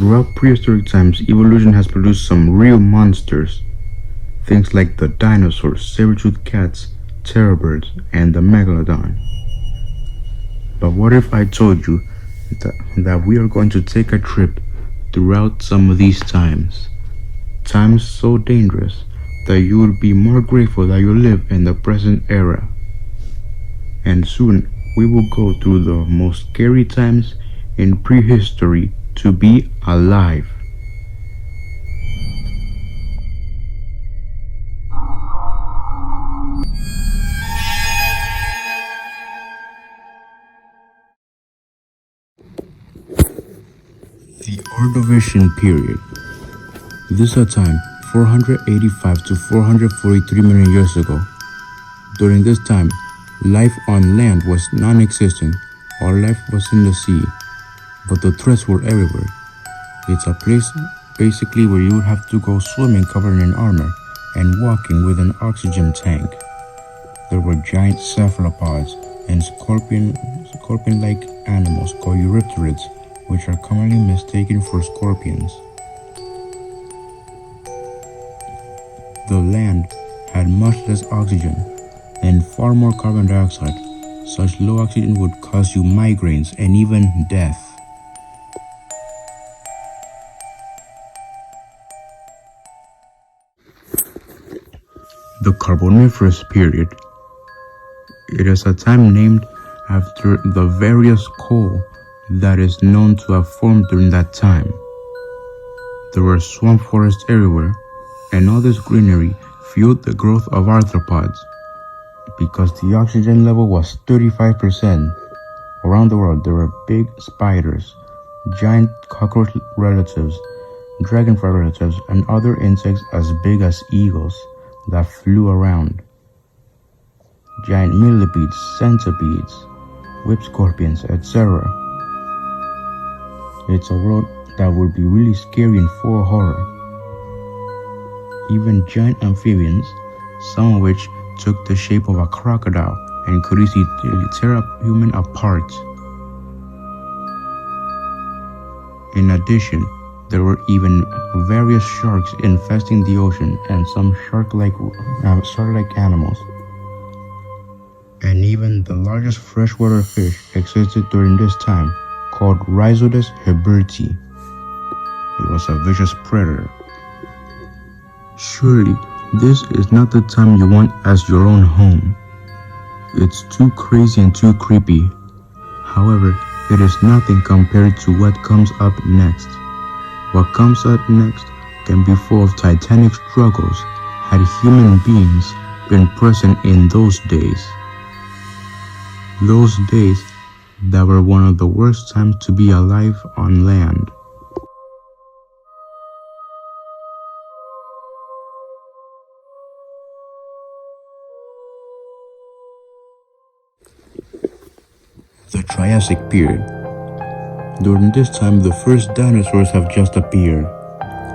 Throughout prehistoric times, evolution has produced some real monsters. Things like the dinosaurs, saber-toothed cats, terror birds, and the megalodon. But what if I told you that we are going to take a trip throughout some of these times? Times so dangerous that you will be more grateful that you live in the present era. And soon we will go through the most scary times in prehistory to be alive. The Ordovician period. This is a time 485 to 443 million years ago. During this time, life on land was non-existent. All life was in the sea, but the threats were everywhere. It's a place basically where you would have to go swimming covered in armor and walking with an oxygen tank. There were giant cephalopods and scorpion-like animals called eurypterids, which are commonly mistaken for scorpions. The land had much less oxygen and far more carbon dioxide. Such low oxygen would cause you migraines and even death. The Carboniferous period. It is a time named after the various coal that is known to have formed during that time. There were swamp forests everywhere, and all this greenery fueled the growth of arthropods. Because the oxygen level was 35%, around the world there were big spiders, giant cockroach relatives, dragonfly relatives, and other insects as big as eagles that flew around. Giant millipedes, centipedes, whip scorpions, etc. It's a world that would be really scary and full of horror. Even giant amphibians, some of which took the shape of a crocodile and could easily tear a human apart. In addition, there were even various sharks infesting the ocean and some shark-like animals. And even the largest freshwater fish existed during this time, called Rhizodus heberti. It was a vicious predator. Surely, this is not the time you want as your own home. It's too crazy and too creepy. However, it is nothing compared to what comes up next. What comes up next can be full of titanic struggles had human beings been present in those days. Those days that were one of the worst times to be alive on land. The Triassic period. During this time, the first dinosaurs have just appeared.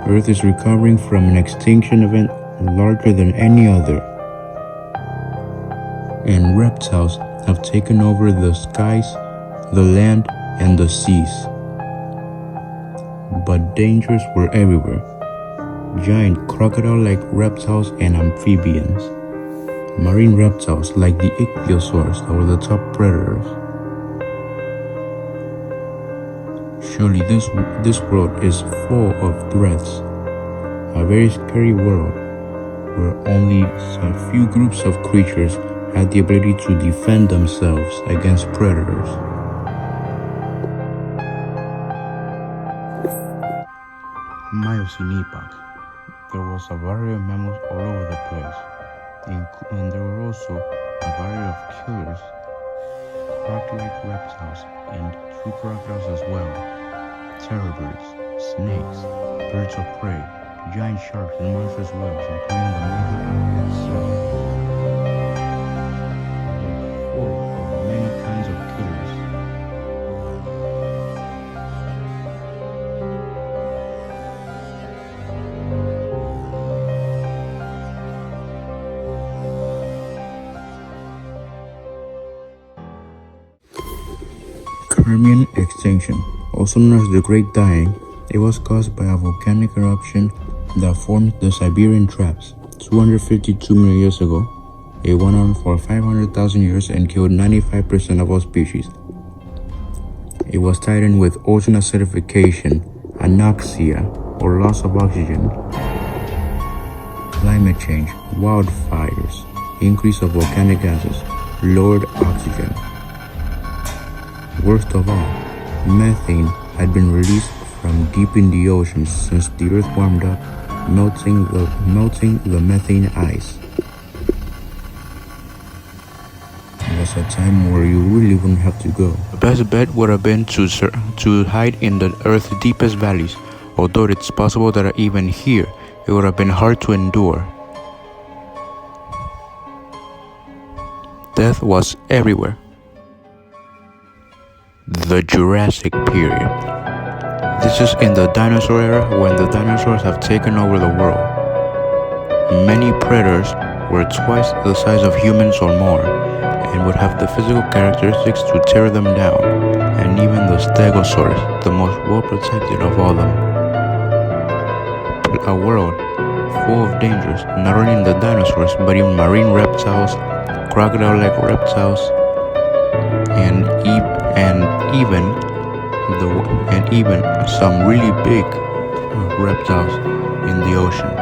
Earth is recovering from an extinction event larger than any other. And reptiles have taken over the skies, the land, and the seas. But dangers were everywhere. Giant crocodile-like reptiles and amphibians. Marine reptiles like the ichthyosaurs that were the top predators. Surely this world is full of threats. A very scary world where only a few groups of creatures had the ability to defend themselves against predators. Miocene epoch. There was a variety of mammals all over the place, and there were also a variety of killers, croc-like reptiles, and true crocodiles as well, terror birds, snakes, birds of prey, giant sharks, and monstrous whales, including the megalodon itself. Full of many kinds of killers. Permian extinction, also known as the Great Dying, It was caused by a volcanic eruption that formed the Siberian Traps 252 million years ago. It went on for 500,000 years and killed 95% of all species. It was tied in with ocean acidification, anoxia, or loss of oxygen, climate change, wildfires, increase of volcanic gases, lowered oxygen. Worst of all, methane had been released from deep in the ocean since the earth warmed up, melting the methane ice. It was a time where you really wouldn't have to go. The best bet would have been to hide in the earth's deepest valleys, although it's possible that even here it would have been hard to endure. Death was everywhere. The Jurassic period. This is in the dinosaur era, when the dinosaurs have taken over the world. Many predators were twice the size of humans or more, and would have the physical characteristics to tear them down, and even the Stegosaurus, the most well-protected of all them. A world full of dangers, not only in the dinosaurs, but in marine reptiles, crocodile-like reptiles, and even some really big reptiles in the ocean,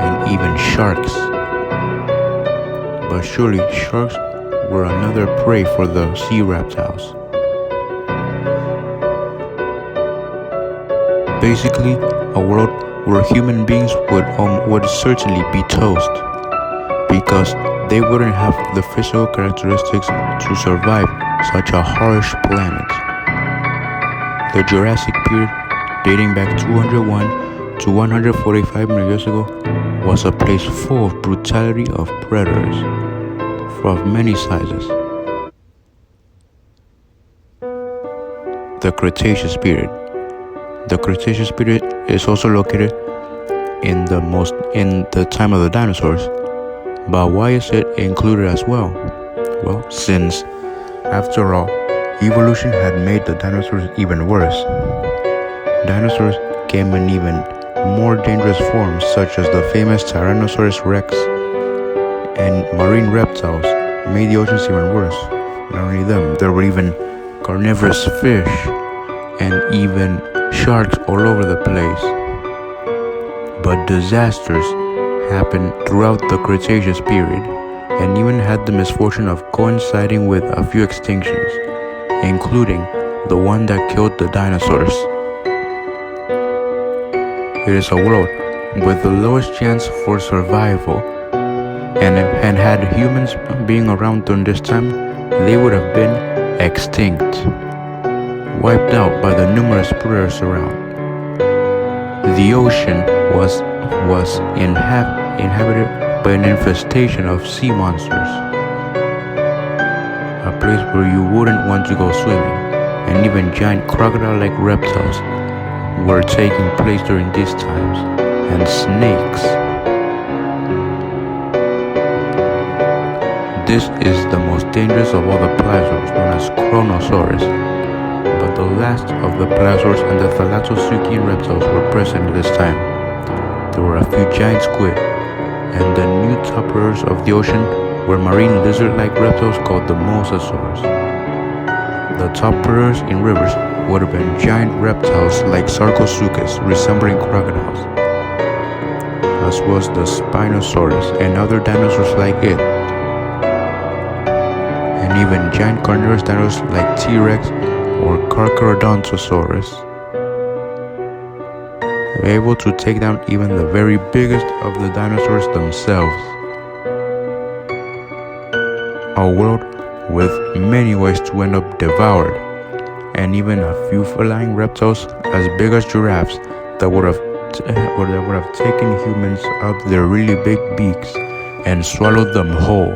and even sharks. But surely sharks were another prey for the sea reptiles. Basically, a world where human beings would certainly be toast, because they wouldn't have the physical characteristics to survive such a harsh planet. The Jurassic period, dating back 201 to 145 million years ago, was a place full of brutality of predators of many sizes. The Cretaceous period. The Cretaceous period is also located in the time of the dinosaurs. But why is it included as well? Well, since, after all, evolution had made the dinosaurs even worse. Dinosaurs came in even more dangerous forms, such as the famous Tyrannosaurus rex, and marine reptiles made the oceans even worse. Not only them, there were even carnivorous fish and even sharks all over the place. But disasters happened throughout the Cretaceous period, and even had the misfortune of coinciding with a few extinctions, including the one that killed the dinosaurs. It is a world with the lowest chance for survival, and had humans being around during this time, they would have been extinct, wiped out by the numerous predators around. The ocean was inhabited by an infestation of sea monsters, a place where you wouldn't want to go swimming, and even giant crocodile-like reptiles were taking place during these times, and snakes. This is the most dangerous of all the pliosaurs, known as Kronosaurus. But the last of the pliosaurs and the thalassosuchian reptiles were present at this time. There were a few giant squid, and the new top predators of the ocean were marine lizard-like reptiles called the mosasaurs. The top predators in rivers would have been giant reptiles like Sarcosuchus, resembling crocodiles, as well as the Spinosaurus and other dinosaurs like it, and even giant carnivorous dinosaurs like T-Rex or Carcharodontosaurus, able to take down even the very biggest of the dinosaurs themselves. A world with many ways to end up devoured, and even a few feline reptiles as big as giraffes that would have taken humans up their really big beaks and swallowed them whole.